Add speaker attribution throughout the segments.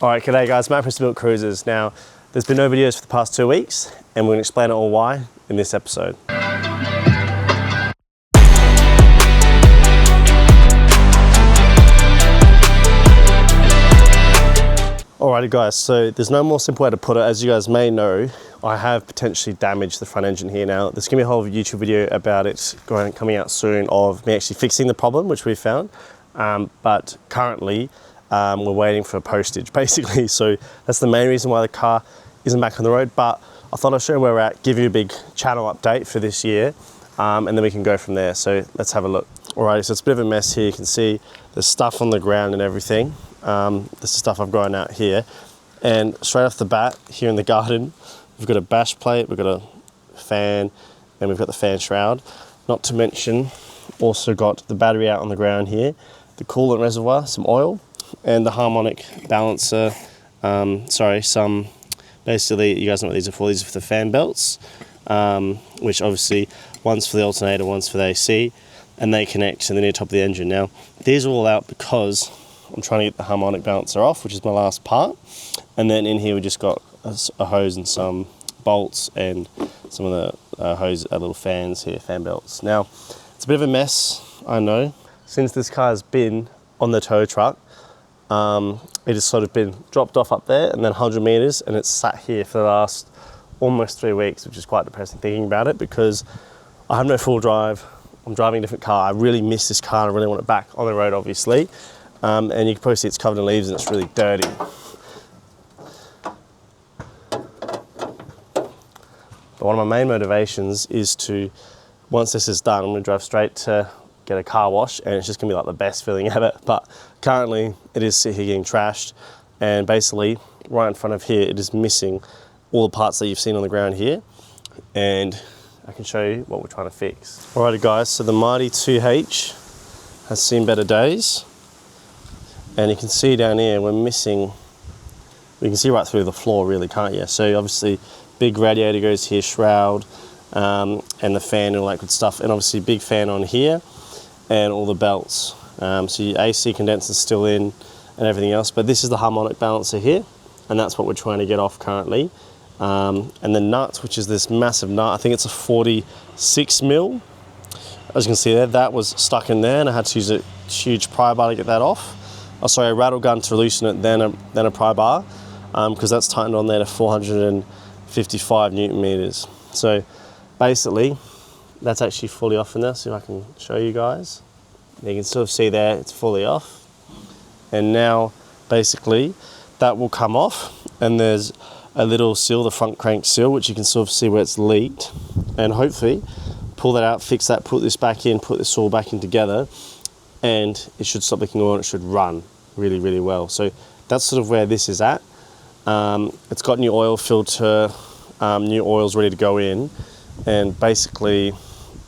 Speaker 1: All right, g'day guys, Matt from ENQUIRES. Now, there's been no videos for the past 2 weeks, and we're gonna explain it all why in this episode. Alrighty guys, so there's no more simple way to put it. As you guys may know, I have potentially damaged the front engine here. Now, there's gonna be a whole YouTube video about it coming out soon of me actually fixing the problem, which we found. But currently, we're waiting for postage, basically. So that's the main reason why the car isn't back on the road. But I thought I'd show you where we're at, give you a big channel update for this year, and then we can go from there. So let's have a look. Alrighty, so it's a bit of a mess here. You can see there's stuff on the ground and everything. This is stuff I've grown out here. And straight off the bat, here in the garden, we've got a bash plate, we've got a fan, and we've got the fan shroud. Not to mention, also got the battery out on the ground here, the coolant reservoir, some oil, and the harmonic balancer. Basically, you guys know what these are for. These are for the fan belts, which obviously one's for the alternator, one's for the AC, and they connect to the near top of the engine. Now, these are all out because I'm trying to get the harmonic balancer off, which is my last part. And then in here we just got a hose and some bolts and some of the hose, little fans here, fan belts. Now, it's a bit of a mess, I know. Since this car has been on the tow truck, it has sort of been dropped off up there and then 100 meters, and it's sat here for the last almost 3 weeks, which is quite depressing thinking about it, because I have no full drive. I'm driving a different car. I really miss this car and I really want it back on the road, obviously. And you can probably see it's covered in leaves and it's really dirty. But one of my main motivations is to, once this is done, I'm going to drive straight to get a car wash, and it's just going to be like the best feeling ever. But currently it is here getting trashed, and basically right in front of here it is missing all the parts that you've seen on the ground here, and I can show you what we're trying to fix. Alrighty guys, so the Mighty 2H has seen better days. And you can see down here, we're missing, you can see right through the floor really, can't you? So obviously, big radiator goes here, shroud, and the fan and all that good stuff. And obviously big fan on here, and all the belts. So your AC condenser's still in, and everything else. But this is the harmonic balancer here, and that's what we're trying to get off currently. And the nut, which is this massive nut, I think it's a 46 mil. As you can see there, that was stuck in there, and I had to use a huge pry bar to get that off. Oh, sorry, a rattle gun to loosen it, then a pry bar, because that's tightened on there to 455 Newton meters. So basically, that's actually fully off in there. See if I can show you guys. You can sort of see there, it's fully off. And now, basically, that will come off, and there's a little seal, the front crank seal, which you can sort of see where it's leaked. And hopefully, pull that out, fix that, put this back in, put this all back in together, and it should stop leaking oil and it should run really, really well. So that's sort of where this is at. It's got new oil filter, new oils ready to go in, and basically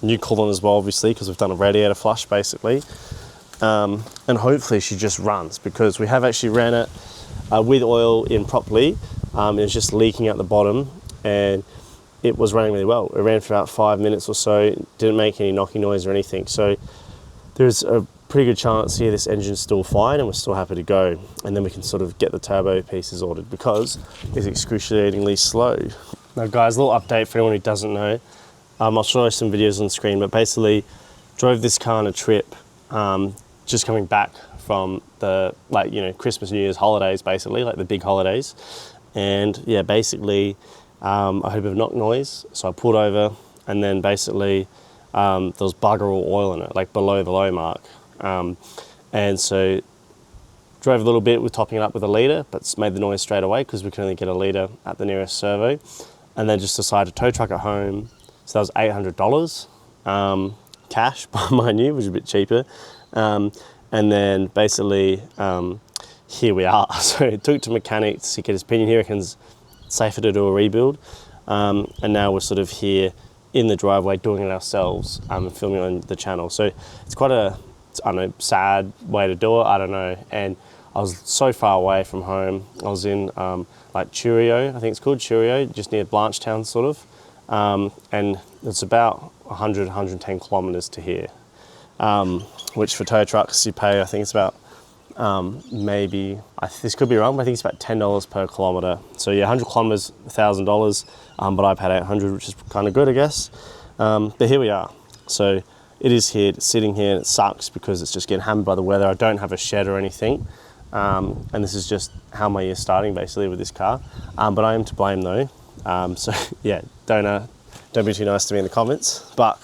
Speaker 1: new coolant as well, obviously, because we've done a radiator flush basically. And hopefully she just runs, because we have actually ran it with oil in properly. It's just leaking out the bottom, and it was running really well. It ran for about 5 minutes or so, didn't make any knocking noise or anything. So there's a pretty good chance here this engine's still fine and we're still happy to go, and then we can sort of get the turbo pieces ordered, because it's excruciatingly slow. Now guys, a little update for anyone who doesn't know. I'll show you some videos on the screen, but basically drove this car on a trip, just coming back from the Christmas, New Year's holidays, basically, like the big holidays. And yeah, basically I heard a bit of knock noise, so I pulled over, and then basically there was bugger all oil in it, like below the low mark. And so drove a little bit with topping it up with a litre, but made the noise straight away because we can only get a litre at the nearest servo. And then just decided to tow truck it home. So that was $800 cash, mind you, which is a bit cheaper. And then basically here we are. So it took to mechanics to get his opinion. He reckons it's safer to do a rebuild. And now we're sort of here in the driveway doing it ourselves, and filming on the channel. So it's quite a, I don't know, sad way to do it, I don't know. And I was so far away from home. I was in like Churio, I think it's called Churio, just near Blanchetown sort of. And it's about 100, 110 kilometers to here, which for tow trucks you pay, I think it's about maybe, this could be wrong, but I think it's about $10 per kilometre. So yeah, 100 kilometres, $1,000, but I paid 800, which is kind of good, I guess. But here we are. So it is here, it's sitting here, and it sucks because it's just getting hammered by the weather. I don't have a shed or anything. And this is just how my year's starting basically with this car. But I am to blame though. So yeah, don't be too nice to me in the comments. But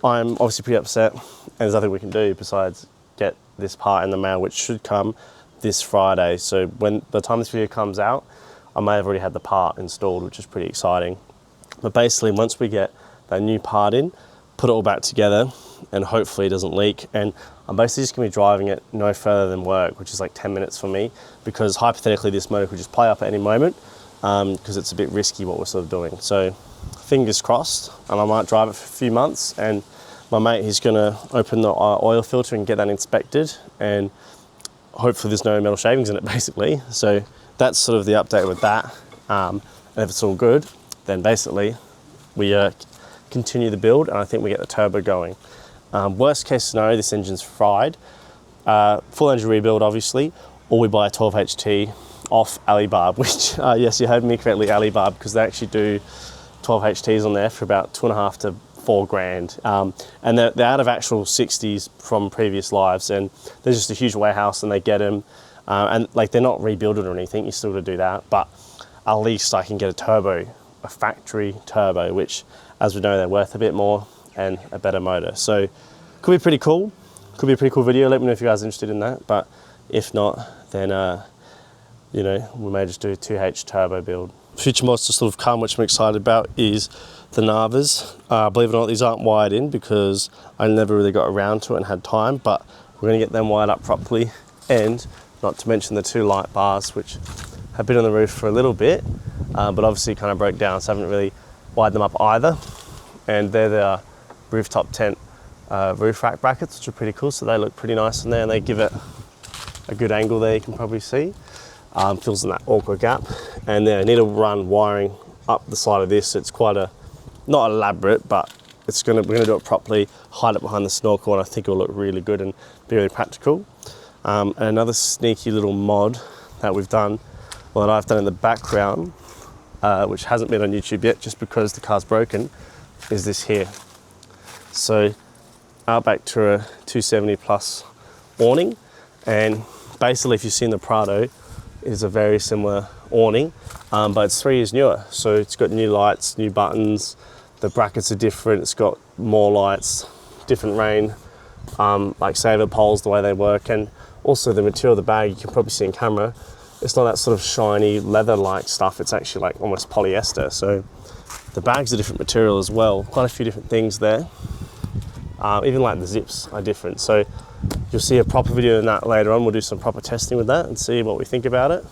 Speaker 1: I'm obviously pretty upset, and there's nothing we can do besides get this part in the mail, which should come this Friday. So when by the time this video comes out, I may have already had the part installed, which is pretty exciting. But basically, once we get that new part in, put it all back together, and hopefully it doesn't leak. And I'm basically just gonna be driving it no further than work, which is like 10 minutes for me, because hypothetically this motor could just play up at any moment, because it's a bit risky what we're sort of doing. So fingers crossed, and I might drive it for a few months, and my mate, he's gonna open the oil filter and get that inspected, and hopefully there's no metal shavings in it basically. So that's sort of the update with that. And if it's all good, then basically we continue the build, and I think we get the turbo going. Worst case scenario, this engine's fried. Full engine rebuild obviously, or we buy a 12HT off Alibaba, which yes, you heard me correctly, Alibaba, because they actually do 12HTs on there for about 2.5 to 4 grand. And they're out of actual 60s from previous lives, and there's just a huge warehouse and they get them. And like, they're not rebuilded or anything, you still got to do that, but at least I can get a turbo, a factory turbo, which as we know, they're worth a bit more and a better motor. So could be pretty cool. Could be a pretty cool video. Let me know if you guys are interested in that. But if not, then you know, we may just do a 2H turbo build. Future mods to sort of come, which I'm excited about, is the Navas. Believe it or not, these aren't wired in because I never really got around to it and had time, but we're gonna get them wired up properly. And not to mention the 2 light bars, which have been on the roof for a little bit, but obviously kind of broke down, so I haven't really wired them up either. And they're the rooftop tent roof rack brackets, which are pretty cool, so they look pretty nice in there, and they give it a good angle there, you can probably see. Fills in that awkward gap. And then I need to run wiring up the side of this. So it's quite a, not elaborate, but we're gonna do it properly, hide it behind the snorkel, and I think it'll look really good and be really practical. And another sneaky little mod that we've done, well, that I've done in the background, which hasn't been on YouTube yet just because the car's broken, is this here. So Outback Tourer 270 plus awning, and basically if you've seen the Prado, is a very similar awning, but it's 3 years newer. So it's got new lights, new buttons, the brackets are different, it's got more lights, different rain, like saver poles, the way they work, and also the material of the bag, you can probably see in camera, it's not that sort of shiny leather-like stuff, it's actually like almost polyester. So the bag's a different material as well, quite a few different things there. Even like the zips are different. So you'll see a proper video in that later on. We'll do some proper testing with that and see what we think about it.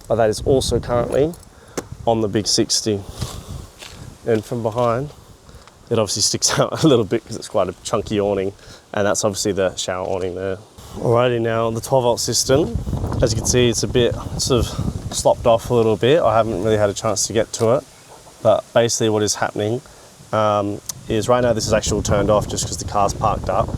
Speaker 1: But that is also currently on the big 60. And from behind, it obviously sticks out a little bit because it's quite a chunky awning, and that's obviously the shower awning there. Alrighty, now the 12-volt system, as you can see, it's a bit sort of slopped off a little bit. I haven't really had a chance to get to it, but basically what is happening is right now this is actually all turned off just because the car's parked up,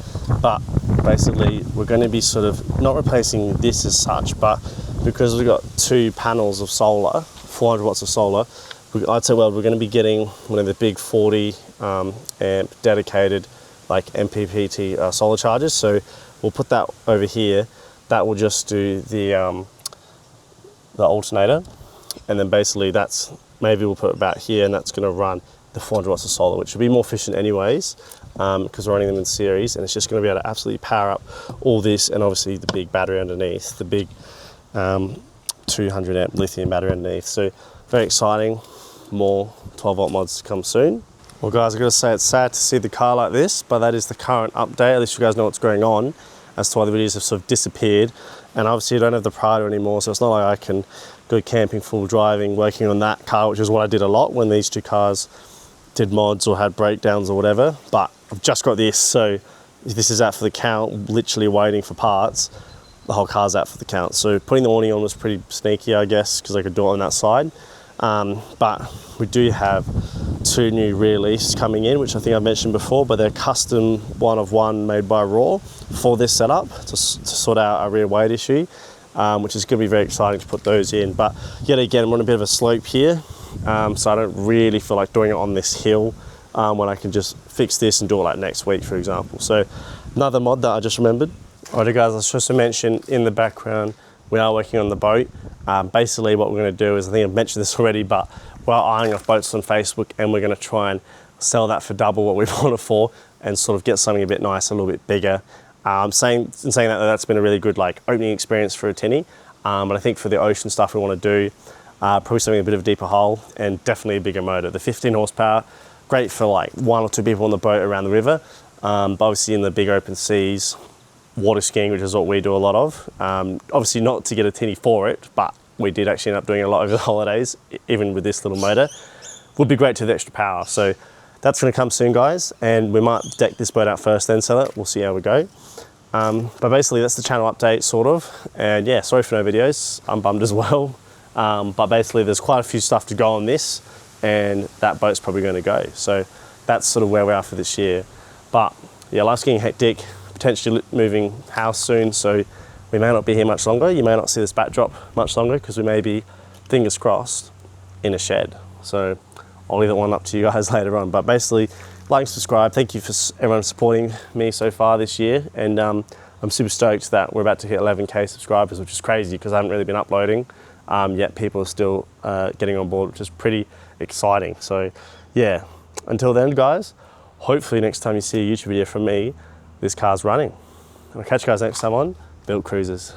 Speaker 1: but basically we're going to be sort of not replacing this as such, but because we've got 2 panels of solar, 400 watts of solar, iTechworld, we're going to be getting one of the big 40 amp dedicated like MPPT solar chargers. So we'll put that over here. That will just do the alternator, and then basically that's, maybe we'll put it about here, and that's going to run the 400 watts of solar, which will be more efficient anyways, because we're running them in series, and it's just going to be able to absolutely power up all this, and obviously the big battery underneath, the big 200 amp lithium battery underneath. So very exciting. More 12-volt mods to come soon. Well guys, I've got to say it's sad to see the car like this, but that is the current update. At least you guys know what's going on as to why the videos have sort of disappeared. And obviously I don't have the Prado anymore, so it's not like I can go camping, full driving, working on that car, which is what I did a lot when these 2 cars did mods or had breakdowns or whatever. But I've just got this, so this is out for the count, literally waiting for parts. The whole car's out for the count. So putting the awning on was pretty sneaky, I guess, because I could do it on that side. But we do have 2 new rear leaves coming in, which I think I mentioned before, but they're custom one of one made by Raw for this setup to sort out a rear weight issue, which is going to be very exciting to put those in. But yet again, I'm on a bit of a slope here, so I don't really feel like doing it on this hill when I can just fix this and do it like next week, for example. So another mod that I just remembered. Alright guys, I should also mention in the background, we are working on the boat. Basically what we're going to do is, I think I've mentioned this already, but we're eyeing off boats on Facebook, and we're going to try and sell that for double what we bought it for, and sort of get something a bit nicer, a little bit bigger. Saying that, that's been a really good like opening experience for a tinny. But I think for the ocean stuff we want to do, probably something a bit of a deeper hull and definitely a bigger motor. The 15 horsepower, great for like 1 or 2 people on the boat around the river. But obviously in the big open seas, water skiing, which is what we do a lot of. Obviously not to get a tinny for it, but we did actually end up doing a lot over the holidays, even with this little motor. Would be great to have the extra power. So that's going to come soon, guys, and we might deck this boat out first, then sell it. We'll see how we go. But basically that's the channel update, sort of. And yeah, sorry for no videos. I'm bummed as well. But basically there's quite a few stuff to go on this, and that boat's probably going to go. So that's sort of where we are for this year. But yeah, life's getting hectic. Potentially moving house soon, so we may not be here much longer. You may not see this backdrop much longer, because we may be, fingers crossed, in a shed. So I'll leave that one up to you guys later on. But basically, like and subscribe. Thank you for everyone supporting me so far this year, and I'm super stoked that we're about to hit 11k subscribers, which is crazy because I haven't really been uploading, yet people are still getting on board, which is pretty exciting. So yeah, until then guys, hopefully next time you see a YouTube video from me, this car's running. I'll catch you guys next time on Built Cruisers.